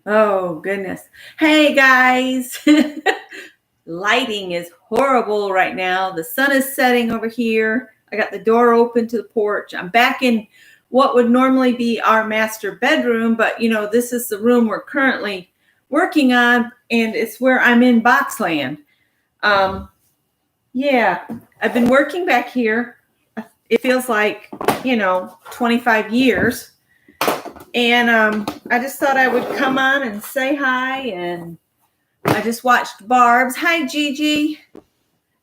Oh, goodness. Hey, guys. Lighting is horrible right now. The sun is setting over here. I got the door open to the porch. I'm back in what would normally be our master bedroom, but this is the room we're currently working on, and it's where I'm in Boxland. Yeah, I've been working back here. It feels like, 25 years. And I just thought I would come on and say hi. And I just watched Barb's. Hi, Gigi.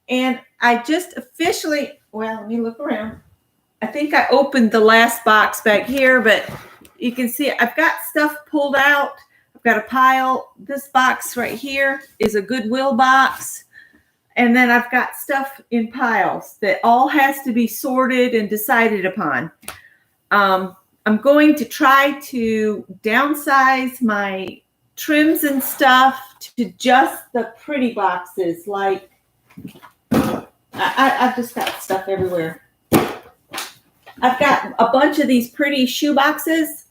And I just officially, well, let me look around. I think I opened the last box back here, but you can see I've got stuff pulled out. I've got a pile. This box right here is a Goodwill box. And then I've got stuff in piles that all has to be sorted and decided upon. I'm going to try to downsize my trims and stuff to just the pretty boxes. Like, I've just got stuff everywhere. I've got a bunch of these pretty shoe boxes,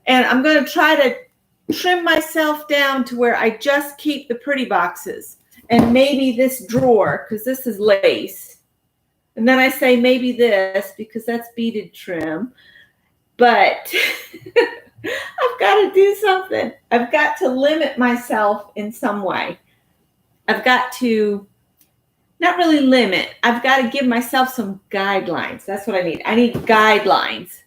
and I'm going to try to trim myself down to where I just keep the pretty boxes. And maybe this drawer, because this is lace. And then I say maybe this, because that's beaded trim. But I've got to do something. I've got to limit myself in some way. I've got to not really limit. I've got to give myself some guidelines. That's what I need. I need guidelines.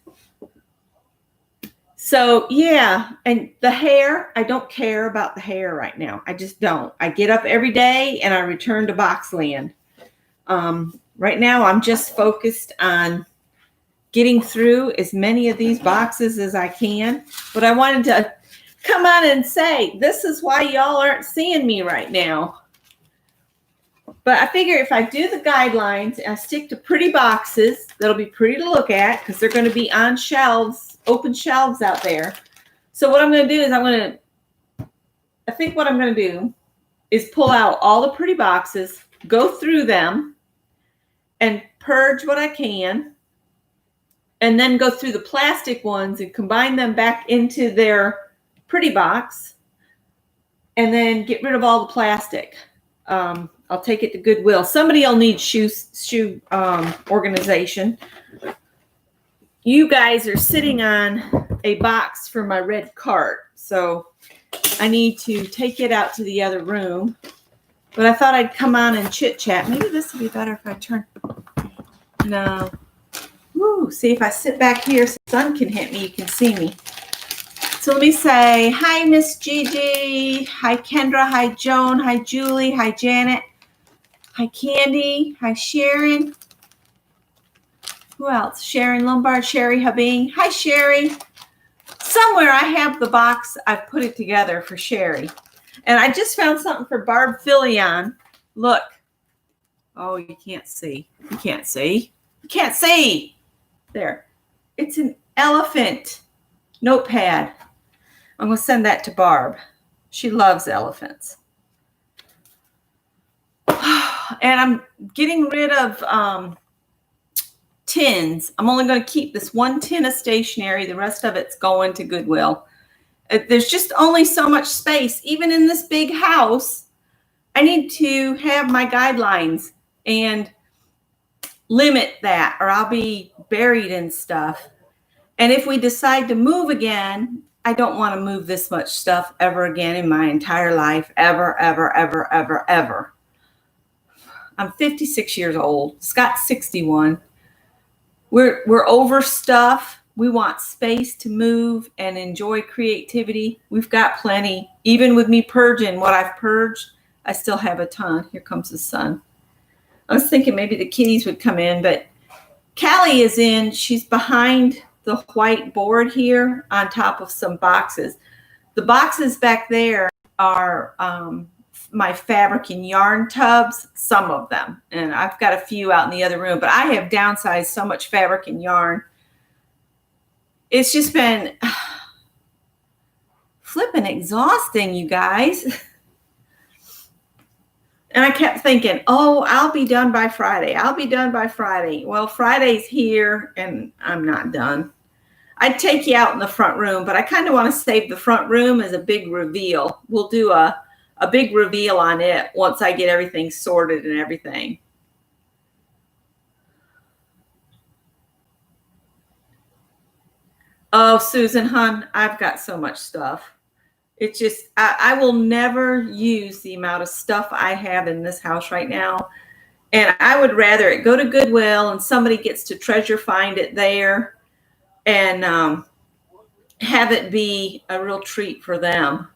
So, yeah. And the hair, I don't care about the hair right now. I just don't. I get up every day and I return to Boxland. Right now, I'm just focused on getting through as many of these boxes as I can. But I wanted to come on and say, this is why y'all aren't seeing me right now. But I figure if I do the guidelines and I stick to pretty boxes, that'll be pretty to look at because they're going to be on shelves, open shelves out there. So what I'm going to do is I think what I'm going to do is pull out all the pretty boxes, go through them, and purge what I can. And then go through the plastic ones and combine them back into their pretty box. And then get rid of all the plastic. I'll take it to Goodwill. Somebody will need shoe organization. You guys are sitting on a box for my red cart. So I need to take it out to the other room. But I thought I'd come on and chit chat. Maybe this would be better if I turn. No. Woo, see if I sit back here so the sun can hit me, you can see me. So let me say, hi, Miss Gigi. Hi, Kendra. Hi, Joan. Hi, Julie. Hi, Janet. Hi, Candy. Hi, Sharon. Who else? Sharon Lombard. Sherry Hubing. Hi, Sherry. Somewhere I have the box. I've put it together for Sherry. And I just found something for Barb Filion. Look. Oh, you can't see. You can't see. You can't see. There. It's an elephant notepad. I'm going to send that to Barb. She loves elephants. And I'm getting rid of tins. I'm only going to keep this one tin of stationery. The rest of it's going to Goodwill. There's just only so much space. Even in this big house, I need to have my guidelines and limit that, or I'll be buried in stuff. And if we decide to move again, I don't want to move this much stuff ever again in my entire life. Ever, ever, ever, ever, ever. I'm 56 years old. Scott's 61. We're over stuff. We want space to move and enjoy creativity. We've got plenty. Even with me purging what I've purged, I still have a ton. Here comes the sun. I was thinking maybe the kitties would come in, but Callie is in. She's behind the white board here on top of some boxes. The boxes back there are my fabric and yarn tubs, some of them. And I've got a few out in the other room, but I have downsized so much fabric and yarn. It's just been flipping exhausting, you guys. And I kept thinking, oh, I'll be done by Friday. I'll be done by Friday. Well, Friday's here and I'm not done. I'd take you out in the front room, but I kind of want to save the front room as a big reveal. We'll do a big reveal on it once I get everything sorted and everything. Oh, Susan, hon, I've got so much stuff. It's just, I will never use the amount of stuff I have in this house right now. And I would rather it go to Goodwill and somebody gets to treasure find it there and have it be a real treat for them.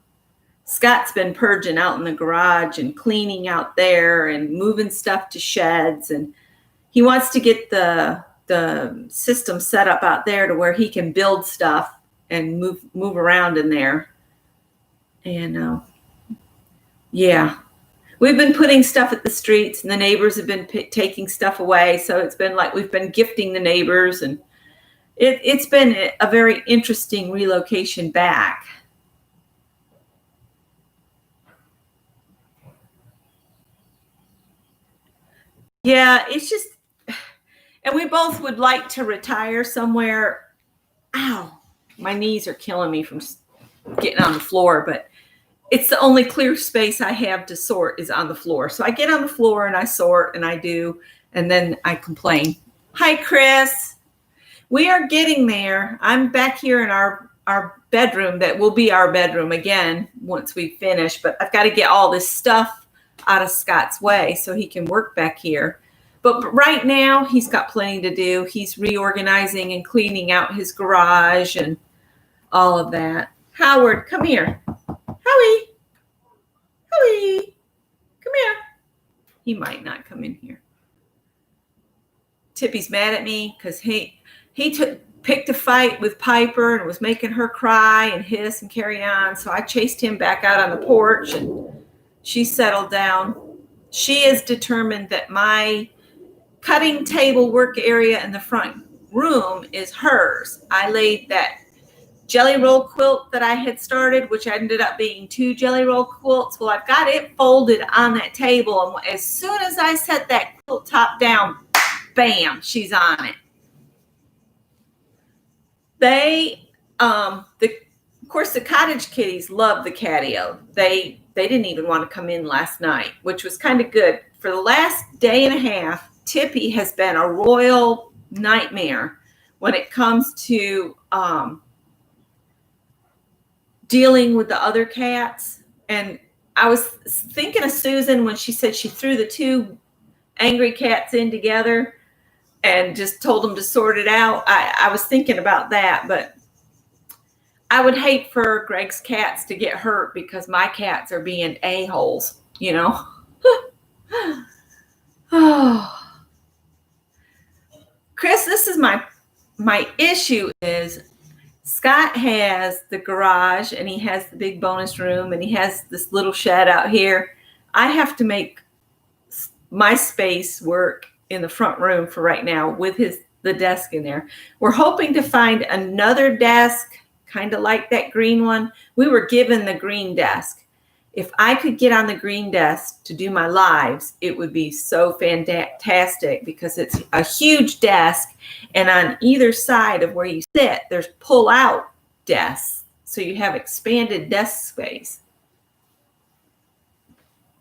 Scott's been purging out in the garage and cleaning out there and moving stuff to sheds. And he wants to get the system set up out there to where he can build stuff and move around in there. And yeah, we've been putting stuff at the streets and the neighbors have been taking stuff away. So it's been like we've been gifting the neighbors, and it's been a very interesting relocation back. Yeah, it's just, and we both would like to retire somewhere. Ow, my knees are killing me from getting on the floor, but it's the only clear space I have to sort is on the floor. So I get on the floor and I sort and I do, and then I complain. Hi, Chris. We are getting there. I'm back here in our bedroom that will be our bedroom again once we finish, but I've got to get all this stuff out of Scott's way so he can work back here. But right now he's got plenty to do. He's reorganizing and cleaning out his garage and all of that. Howard, come here. Howie, come here. He might not come in here. Tippy's mad at me because he picked a fight with Piper and was making her cry and hiss and carry on. So I chased him back out on the porch and she settled down. She is determined that my cutting table work area in the front room is hers. I laid that jelly roll quilt that I had started, which ended up being 2 jelly roll quilts. Well, I've got it folded on that table. And as soon as I set that quilt top down, bam, she's on it. Of course, the cottage kitties love the catio. They didn't even want to come in last night, which was kind of good. For the last day and a half, Tippy has been a royal nightmare when it comes to dealing with the other cats. And I was thinking of Susan when she said she threw the 2 angry cats in together and just told them to sort it out. I was thinking about that, but I would hate for Greg's cats to get hurt because my cats are being a-holes, you know. Oh. Chris, this is my issue is Scott has the garage and he has the big bonus room and he has this little shed out here. I have to make my space work in the front room for right now with the desk in there. We're hoping to find another desk, kind of like that green one. We were given the green desk. If I could get on the green desk to do my lives, it would be so fantastic because it's a huge desk. And on either side of where you sit, there's pull-out desks. So you have expanded desk space.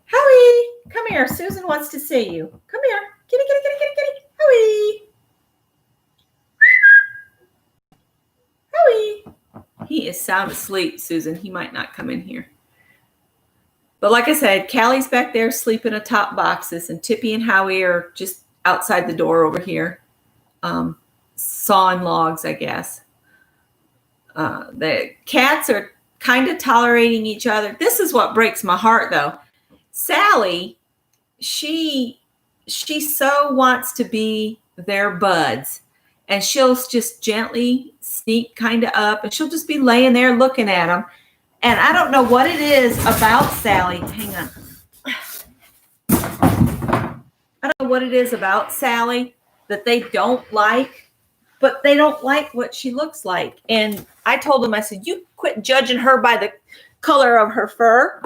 Howie, come here. Susan wants to see you. Come here. Kitty, kitty, kitty, kitty, kitty. Howie. Howie. He is sound asleep, Susan. He might not come in here. But like I said, Callie's back there sleeping atop boxes, and Tippy and Howie are just outside the door over here, sawing logs, I guess. The cats are kind of tolerating each other. This is what breaks my heart, though. Sally, she so wants to be their buds, and she'll just gently sneak kind of up, and she'll just be laying there looking at them. And I don't know what it is about Sally. Hang on. I don't know what it is about Sally that they don't like, but they don't like what she looks like. And I told them, I said, you quit judging her by the color of her fur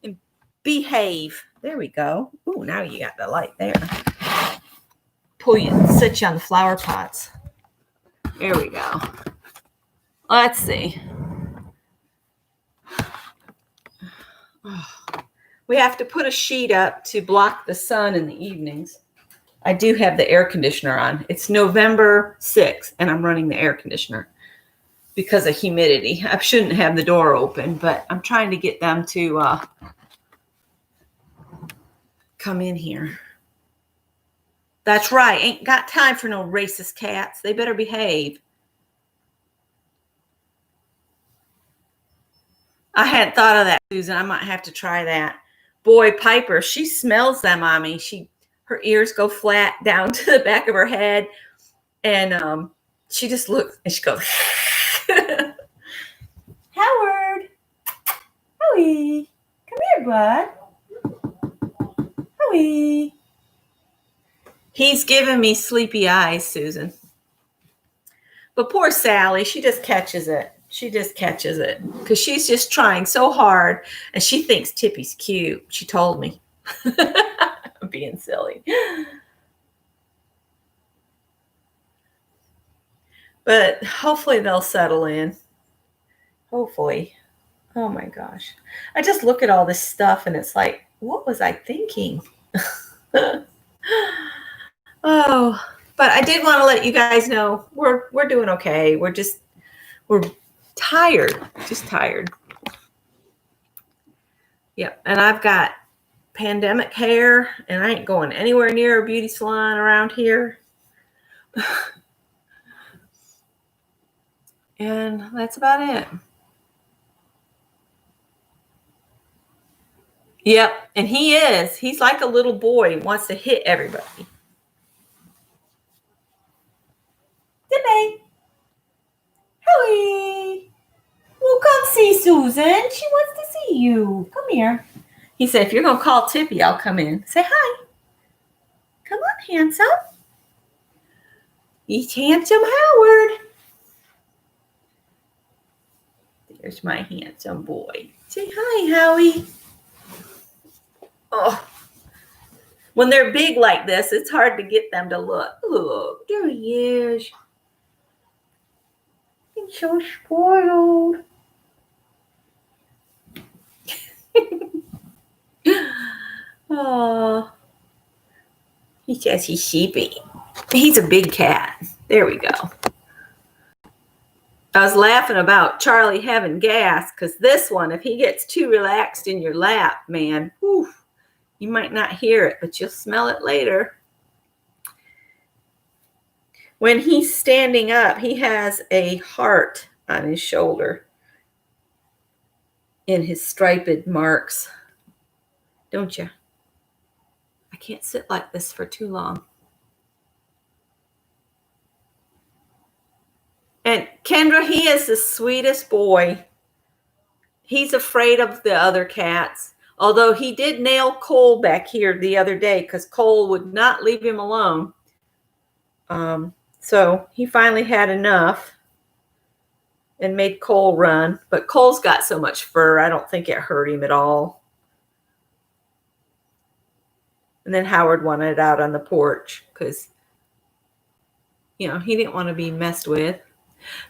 and behave. There we go. Ooh, now you got the light there. Pull you, sit you on the flower pots. There we go. Let's see. We have to put a sheet up to block the sun in the evenings. I do have the air conditioner on. It's November 6th, and I'm running the air conditioner because of humidity. I shouldn't have the door open, but I'm trying to get them to come in here. That's right. Ain't got time for no racist cats. They better behave. I hadn't thought of that, Susan. I might have to try that. Boy, Piper, she smells them on me. Her ears go flat down to the back of her head, and she just looks and she goes, Howard, Howie, come here, bud. Howie. He's giving me sleepy eyes, Susan. But poor Sally, she just catches it. She just catches it because she's just trying so hard, and she thinks Tippy's cute. She told me. I'm being silly. But hopefully they'll settle in. Hopefully. Oh my gosh. I just look at all this stuff and it's like, what was I thinking? Oh, but I did want to let you guys know we're doing okay. We're tired, just tired. Yep. And I've got pandemic hair, and I ain't going anywhere near a beauty salon around here. And that's about it. Yep. And he's like a little boy, wants to hit everybody. Timmy. Howie. Well, come see Susan. She wants to see you. Come here. He said, if you're going to call Tippy, I'll come in. Say hi. Come on, handsome. He's handsome Howard. There's my handsome boy. Say hi, Howie. Oh. When they're big like this, it's hard to get them to look. Look, there he is. He's so spoiled. Oh, he says he's sheepy. He's a big cat. There we go. I was laughing about Charlie having gas because this one, if he gets too relaxed in your lap, man, whew, you might not hear it, but you'll smell it later. When he's standing up, he has a heart on his shoulder in his striped marks. Don't you? I can't sit like this for too long. And Kendra, he is the sweetest boy. He's afraid of the other cats. Although he did nail Cole back here the other day because Cole would not leave him alone. So he finally had enough and made Cole run. But Cole's got so much fur, I don't think it hurt him at all. And then Howard wanted it out on the porch because, he didn't want to be messed with.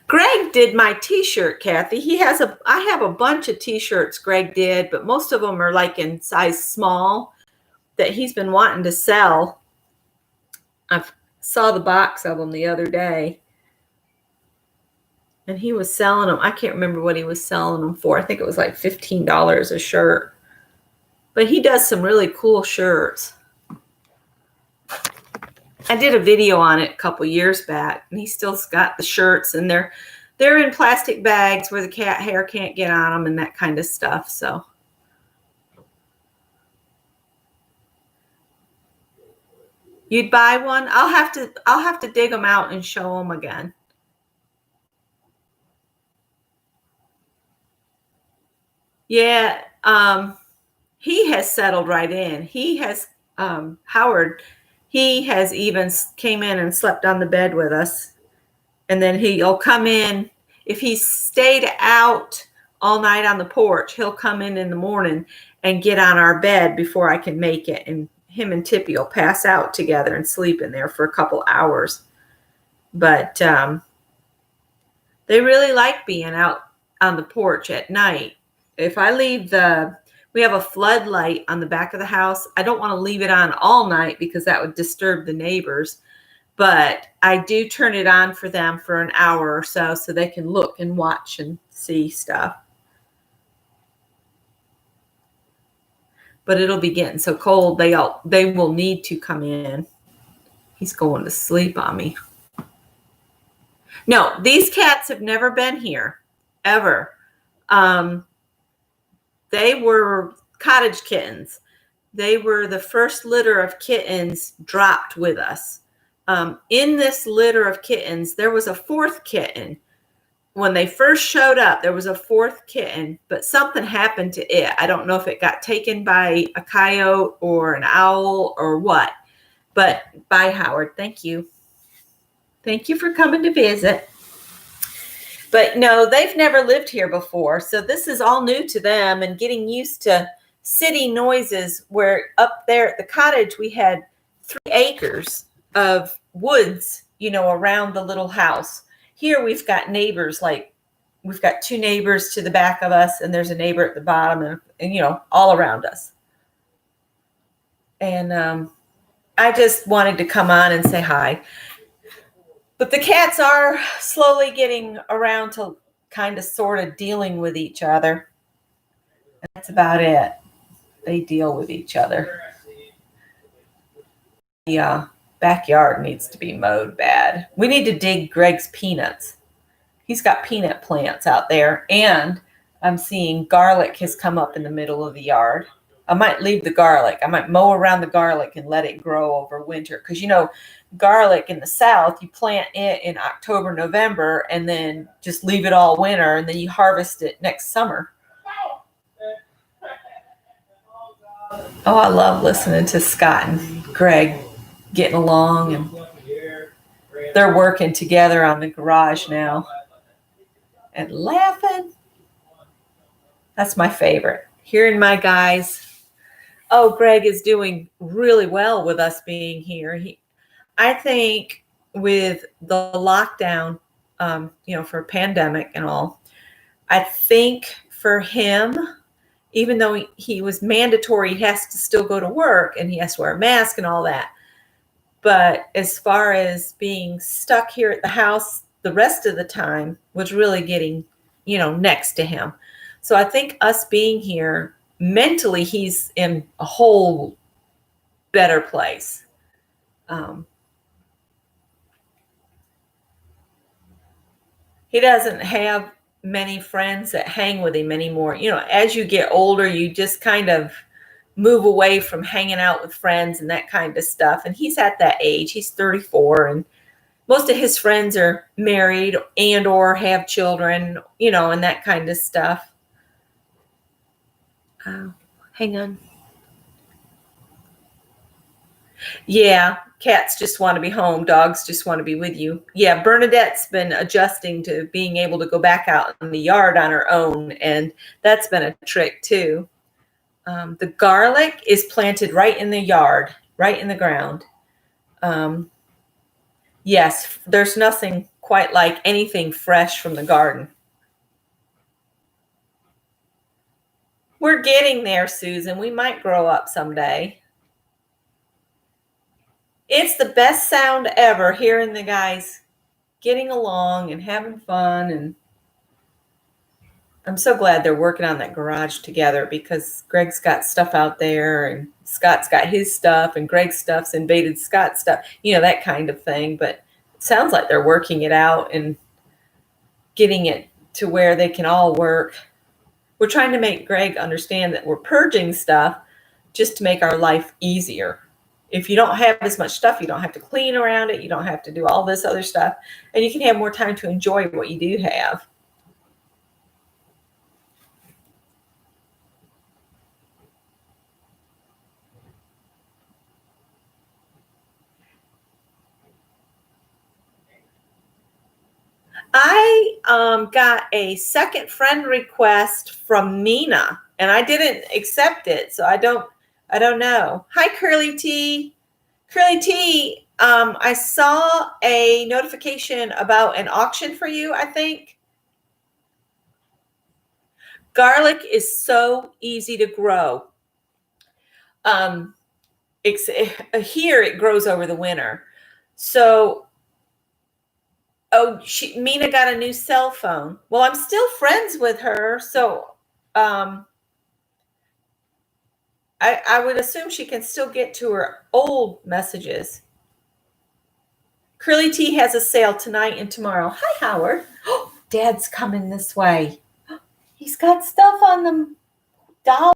Greg did my t-shirt, Kathy. I have a bunch of t-shirts Greg did, but most of them are like in size small that he's been wanting to sell. I saw the box of them the other day. And he was selling them. I can't remember what he was selling them for. I think it was like $15 a shirt. But he does some really cool shirts. I did a video on it a couple years back, and he still's got the shirts, and they're in plastic bags where the cat hair can't get on them and that kind of stuff. So you'd buy one? I'll have to dig them out and show them again. Yeah, he has settled right in. He has Howard. He has even came in and slept on the bed with us. And then he'll come in. If he stayed out all night on the porch, he'll come in the morning and get on our bed before I can make it. And him and Tippy will pass out together and sleep in there for a couple hours. But They really like being out on the porch at night. If I leave we have a floodlight on the back of the house. I don't want to leave it on all night because that would disturb the neighbors. But I do turn it on for them for an hour or so they can look and watch and see stuff. But it'll be getting so cold, they will need to come in. He's going to sleep on me. No, these cats have never been here, ever. They were cottage kittens. They were the first litter of kittens dropped with us. In this litter of kittens, there was a fourth kitten. When they first showed up, there was a fourth kitten, but something happened to it. I don't know if it got taken by a coyote or an owl or what. But bye, Howard. Thank you. Thank you for coming to visit. But no, they've never lived here before. So this is all new to them and getting used to city noises, where up there at the cottage, we had 3 acres of woods, around the little house. Here we've got neighbors, like we've got 2 neighbors to the back of us, and there's a neighbor at the bottom, and all around us. And I just wanted to come on and say hi. But the cats are slowly getting around to kind of sort of dealing with each other. And that's about it. They deal with each other. The backyard needs to be mowed bad. We need to dig Greg's peanuts. He's got peanut plants out there. And I'm seeing garlic has come up in the middle of the yard. I might leave the garlic. I might mow around the garlic and let it grow over winter. Because, garlic in the South, you plant it in October, November, and then just leave it all winter, and then you harvest it next summer. Oh, I love listening to Scott and Greg getting along, and they're working together on the garage now and laughing. That's my favorite. Hearing my guys. Oh, Greg is doing really well with us being here. I think with the lockdown, for a pandemic and all, I think for him, even though he was mandatory, he has to still go to work and he has to wear a mask and all that. But as far as being stuck here at the house the rest of the time was really getting, next to him. So I think us being here, mentally, he's in a whole better place. He doesn't have many friends that hang with him anymore. As you get older, you just kind of move away from hanging out with friends and that kind of stuff. And he's at that age. He's 34, and most of his friends are married and or have children, and that kind of stuff. Hang on. Yeah, cats just want to be home. Dogs just want to be with you. Yeah, Bernadette's been adjusting to being able to go back out in the yard on her own, and that's been a trick too. The garlic is planted right in the yard, right in the ground. Yes, there's nothing quite like anything fresh from the garden. We're getting there, Susan. We might grow up someday. It's the best sound ever, hearing the guys getting along and having fun. And I'm so glad they're working on that garage together, because Greg's got stuff out there and Scott's got his stuff and Greg's stuff's invaded Scott's stuff, that kind of thing. But it sounds like they're working it out and getting it to where they can all work. We're trying to make Greg understand that we're purging stuff just to make our life easier. If you don't have as much stuff, you don't have to clean around it. You don't have to do all this other stuff. And you can have more time to enjoy what you do have. I got a second friend request from Mina, and I didn't accept it. So I don't know. Hi, Curly T. Curly T, I saw a notification about an auction for you, I think. Garlic is so easy to grow. Here it grows over the winter. So, Mina got a new cell phone. Well, I'm still friends with her, so I would assume she can still get to her old messages. Curly Tea has a sale tonight and tomorrow. Hi, Howard. Oh, Dad's coming this way. He's got stuff on the doll,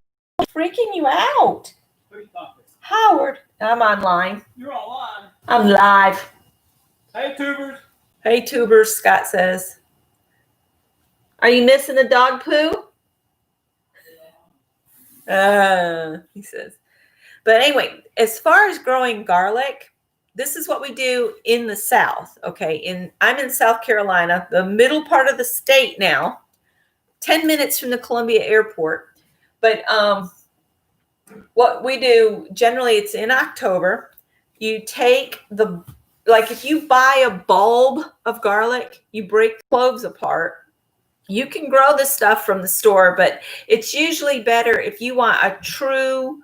freaking you out. Who are you talking to? Howard, I'm online. You're online. I'm live. Hey, tubers. Hey, tubers, Scott says. Are you missing a dog poo? He says. But anyway, as far as growing garlic, this is what we do in the South. Okay, I'm in South Carolina, the middle part of the state now, 10 minutes from the Columbia Airport. But what we do generally, it's in October. You take if you buy a bulb of garlic, you break the cloves apart. You can grow this stuff from the store, but it's usually better if you want a true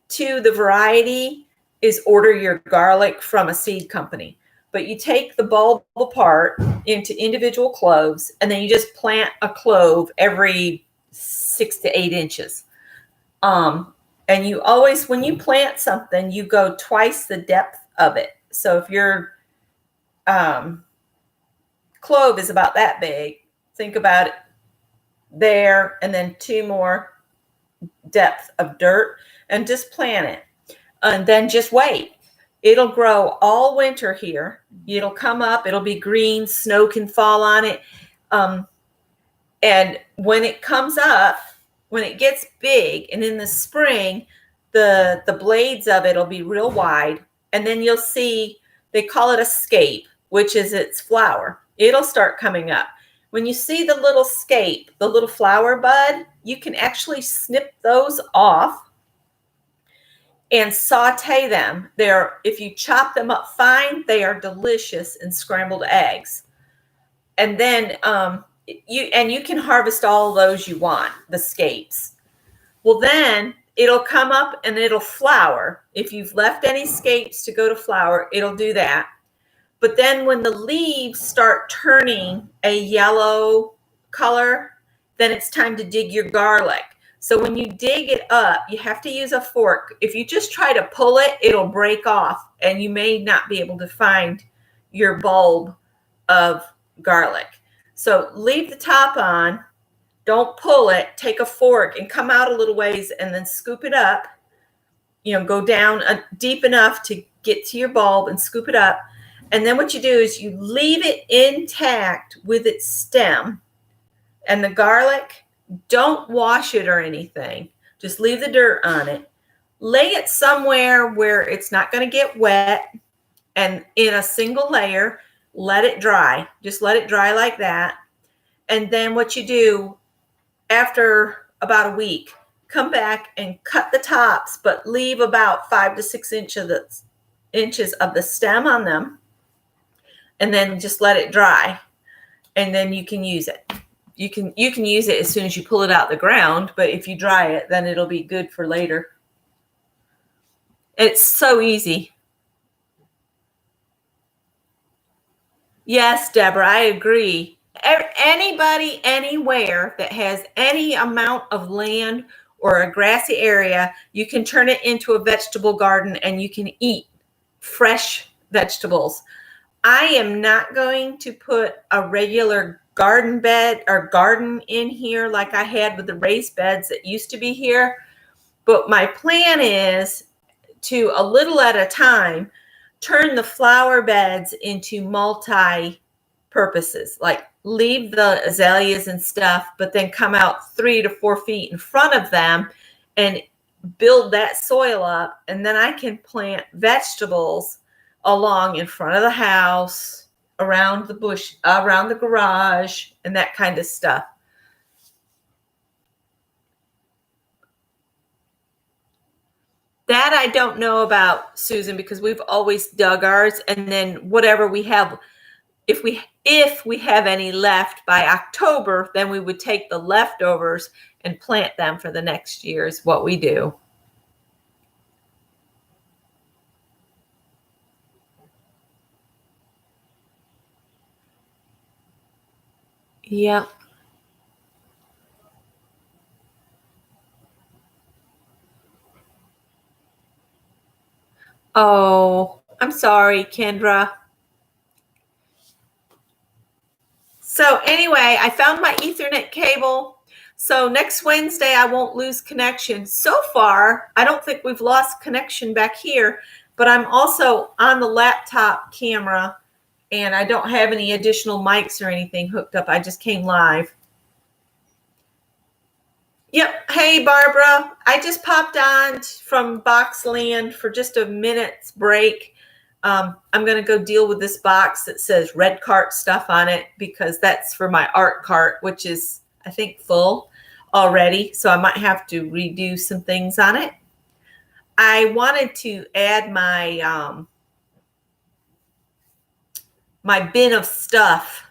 to the variety is order your garlic from a seed company. But you take the bulb apart into individual cloves, and then you just plant a clove every 6 to 8 inches. And you always, when you plant something, you go twice the depth of it. So if your clove is about that big, think about it there, and then 2 more depth of dirt, and just plant it. And then just wait. It'll grow all winter here. It'll come up. It'll be green. Snow can fall on it. And when it comes up, when it gets big, and in the spring, the blades of it will be real wide. And then you'll see, they call it a scape, which is its flower. It'll start coming up. When you see the little scape, the little flower bud, you can actually snip those off and saute them. If you chop them up fine, they are delicious in scrambled eggs. And then you can harvest all of those you want, the scapes. Well, then it'll come up and it'll flower. If you've left any scapes to go to flower, it'll do that. But then when the leaves start turning a yellow color, then it's time to dig your garlic. So when you dig it up, you have to use a fork. If you just try to pull it, it'll break off, and you may not be able to find your bulb of garlic. So leave the top on, don't pull it, take a fork and come out a little ways and then scoop it up. Go down deep enough to get to your bulb and scoop it up. And then what you do is you leave it intact with its stem. And the garlic, don't wash it or anything. Just leave the dirt on it. Lay it somewhere where it's not going to get wet. And in a single layer, let it dry. Just let it dry like that. And then what you do after about a week, come back and cut the tops, but leave about 5 to 6 inches of the stem on them. And then just let it dry. And then you can use it. You can use it as soon as you pull it out the ground, but if you dry it, then it'll be good for later. It's so easy. Yes, Deborah, I agree. Anybody anywhere that has any amount of land or a grassy area, you can turn it into a vegetable garden and you can eat fresh vegetables. I am not going to put a regular garden bed or garden in here like I had with the raised beds that used to be here. But my plan is to, a little at a time, turn the flower beds into multi-purposes, like leave the azaleas and stuff, but then come out 3 to 4 feet in front of them and build that soil up. And then I can plant vegetables along in front of the house, around the bush, around the garage, and that kind of stuff. That I don't know about, Susan, because we've always dug ours, and then whatever we have, if we have any left by October, then we would take the leftovers and plant them for the next year is what we do. Yeah. Oh, I'm sorry, Kendra. So anyway, I found my Ethernet cable. So next Wednesday, I won't lose connection. So far, I don't think we've lost connection back here, but I'm also on the laptop camera and I don't have any additional mics or anything hooked up. I just came live. Yep. Hey, Barbara. I just popped on from Boxland for just a minute's break. I'm going to go deal with this box that says red cart stuff on it because that's for my art cart, which is, I think, full already. So I might have to redo some things on it. I wanted to add my my bin of stuff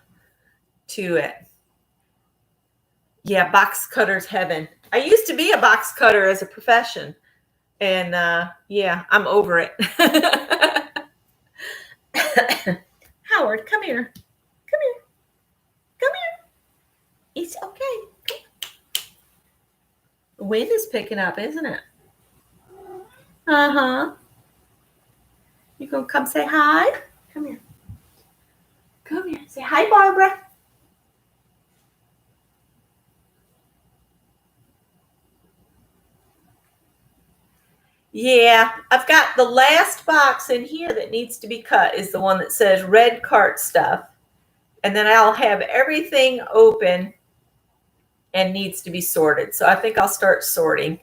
to it. Yeah, box cutter's heaven. I used to be a box cutter as a profession. And yeah, I'm over it. Howard, come here. Come here. Come here. It's okay. The wind is picking up, isn't it? Uh-huh. You gonna come say hi? Come here. Come here. Say hi, Barbara. Yeah, I've got the last box in here that needs to be cut is the one that says red cart stuff. And then I'll have everything open and needs to be sorted. So I think I'll start sorting.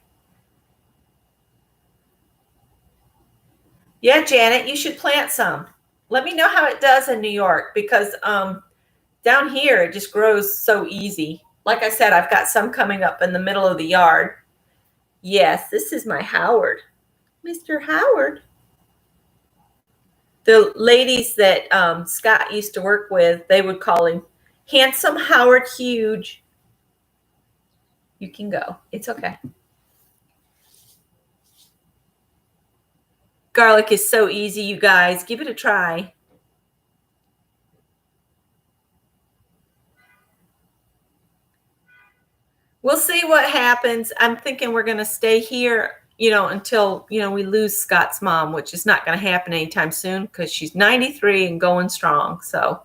Yeah, Janet, you should plant some. Let me know how it does in New York because down here it just grows so easy. Like I said, I've got some coming up in the middle of the yard. Yes, this is my Howard. Mr. Howard. The ladies that Scott used to work with, they would call him Handsome Howard Huge. You can go. It's okay. Garlic is so easy, you guys. Give it a try. We'll see what happens. I'm thinking we're going to stay here, until, we lose Scott's mom, which is not going to happen anytime soon because she's 93 and going strong. So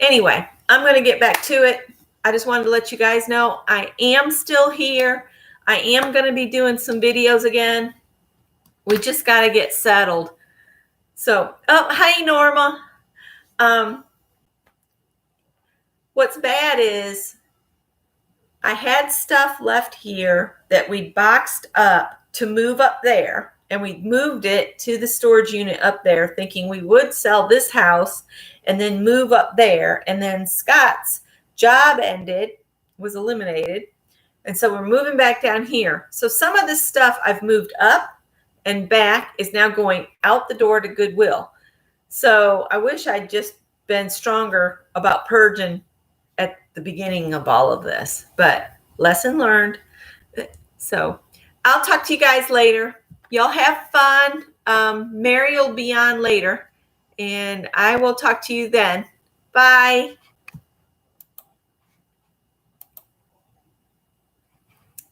anyway, I'm going to get back to it. I just wanted to let you guys know I am still here. I am going to be doing some videos again. We just got to get settled. So, hi, Norma. What's bad is I had stuff left here that we boxed up to move up there, and we moved it to the storage unit up there thinking we would sell this house and then move up there. And then Scott's job was eliminated. And so we're moving back down here. So some of this stuff I've moved up and back is now going out the door to Goodwill. So I wish I'd just been stronger about purging at the beginning of all of this, but lesson learned. So I'll talk to you guys later. Y'all have fun. Mary will be on later, and I will talk to you then. Bye.